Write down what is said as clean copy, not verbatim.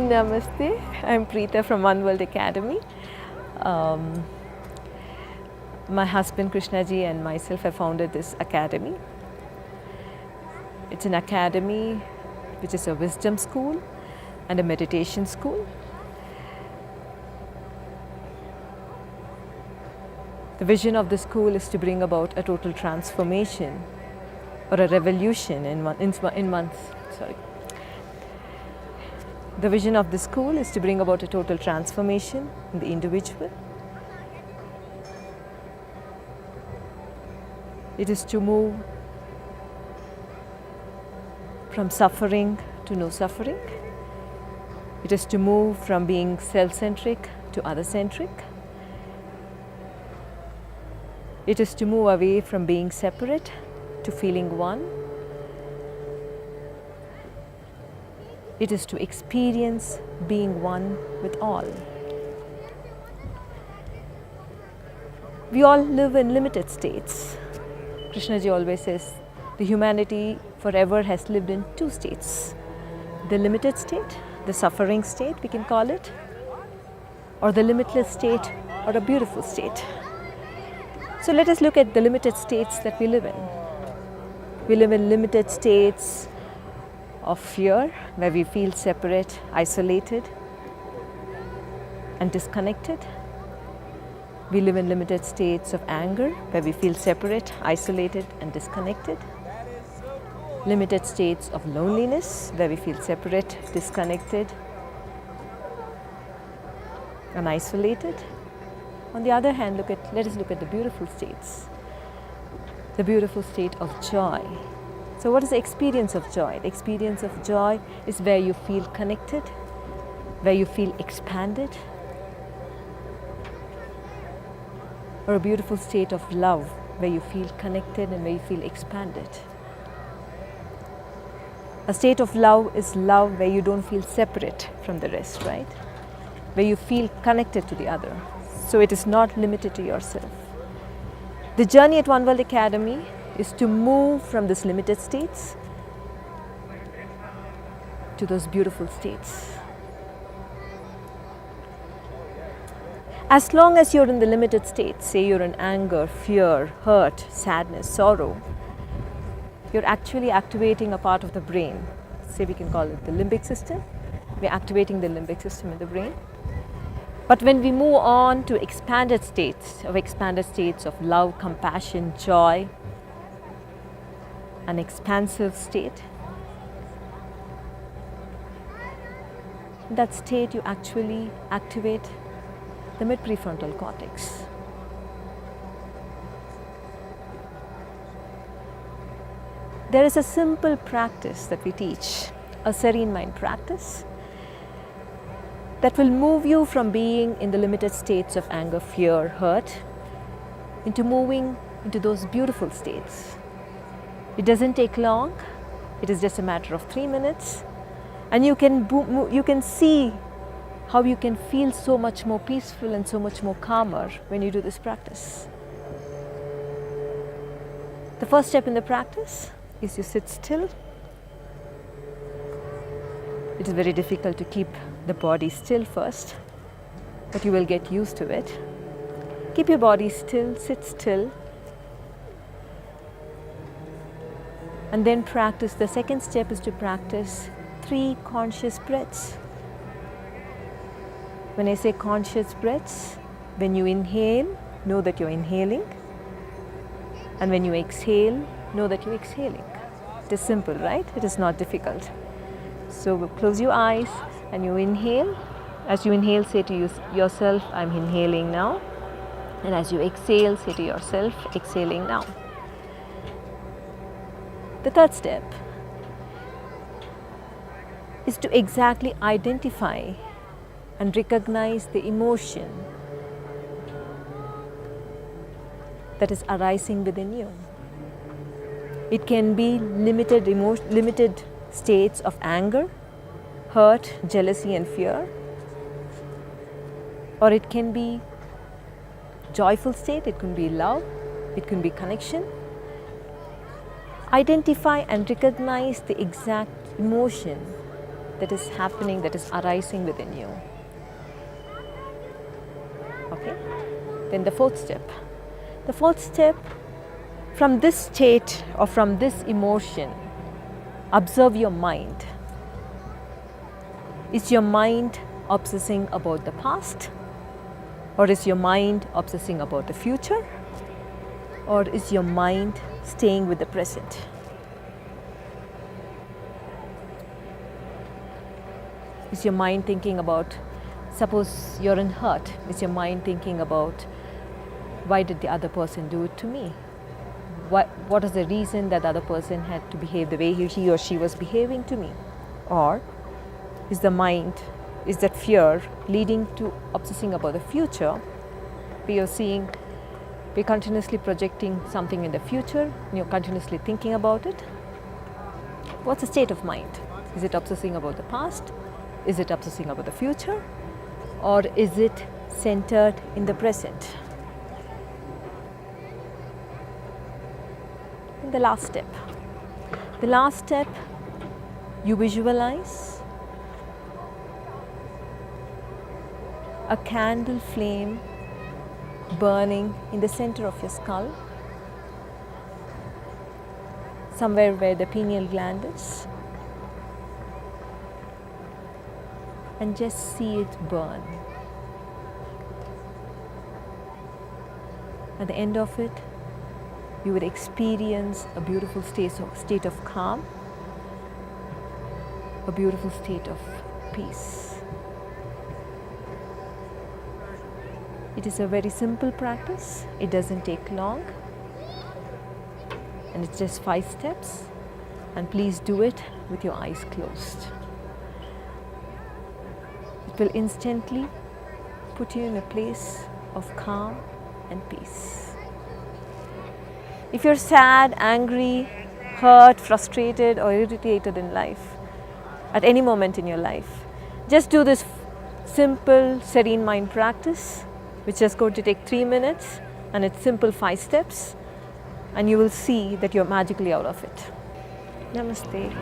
Namaste. I'm Preetha from One World Academy. My husband Krishnaji and myself have founded this academy. It's an academy which is a wisdom school and a meditation school. The vision of the school is to bring about a total transformation or a revolution in months. The vision of the school is to bring about a total transformation in the individual. It is to move from suffering to no suffering. It is to move from being self-centric to other-centric. It is to move away from being separate to feeling one. It is to experience being one with all. We all live in limited states. Krishnaji always says the humanity forever has lived in two states. The limited state, the suffering state we can call it, or the limitless state or a beautiful state. So let us look at the limited states that we live in. We live in limited states of fear, where we feel separate, isolated, and disconnected. We live in limited states of anger, where we feel separate, isolated, and disconnected. Limited states of loneliness, where we feel separate, disconnected, and isolated. On the other hand, let us look at the beautiful states. The beautiful state of joy. So what is the experience of joy? The experience of joy is where you feel connected, where you feel expanded, or a beautiful state of love, where you feel connected and where you feel expanded. A state of love is love where you don't feel separate from the rest, right? Where you feel connected to the other. So it is not limited to yourself. The journey at One World Academy is to move from these limited states to those beautiful states. As long as you're in the limited states, say you're in anger, fear, hurt, sadness, sorrow, you're actually activating a part of the brain. Say we can call it the limbic system. We're activating the limbic system in the brain. But when we move on to expanded states of love, compassion, joy, an expansive state, in that state you actually activate the mid-prefrontal cortex. There is a simple practice that we teach, a serene mind practice, that will move you from being in the limited states of anger, fear, hurt, into moving into those beautiful states. It doesn't take long. It is just a matter of 3 minutes, and you can see how you can feel so much more peaceful and so much more calmer when you do this practice. The first step in the practice is you sit still. It is very difficult to keep the body still first, but you will get used to it. Keep your body still, sit still, and then practice. The second step is to practice 3 conscious breaths. When I say conscious breaths, when you inhale, know that you're inhaling, and when you exhale, know that you're exhaling. It is simple, right? It is not difficult. So close your eyes and you inhale. As you inhale, say to yourself, I'm inhaling now. And as you exhale, say to yourself, exhaling now. The third step is to exactly identify and recognize the emotion that is arising within you. It can be limited states of anger, hurt, jealousy, and fear, or it can be joyful state, it can be love, it can be connection. Identify and recognize the exact emotion that is happening, that is arising within you. Okay? Then the fourth step. The fourth step, from this state or from this emotion, observe your mind. Is your mind obsessing about the past? Or is your mind obsessing about the future? Or is your mind staying with the present? Is your mind thinking about, suppose you're in hurt, is your mind thinking about, why did the other person do it to me? What is the reason that the other person had to behave the way he or she was behaving to me? Or is the mind, is that fear leading to obsessing about the future? We are seeing, we're continuously projecting something in the future, and you're continuously thinking about it. What's the state of mind? Is it obsessing about the past? Is it obsessing about the future? Or is it centered in the present? And the last step. The last step, you visualize a candle flame burning in the center of your skull, somewhere where the pineal gland is, and just see it burn. At the end of it, you would experience a beautiful state of calm, a beautiful state of peace. It is a very simple practice. It doesn't take long, and it's just 5 steps, and please do it with your eyes closed. It will instantly put you in a place of calm and peace. If you're sad, angry, hurt, frustrated, or irritated in life, at any moment in your life, just do this simple serene mind practice, which is going to take 3 minutes, and it's simple 5 steps, and you will see that you're magically out of it. Namaste.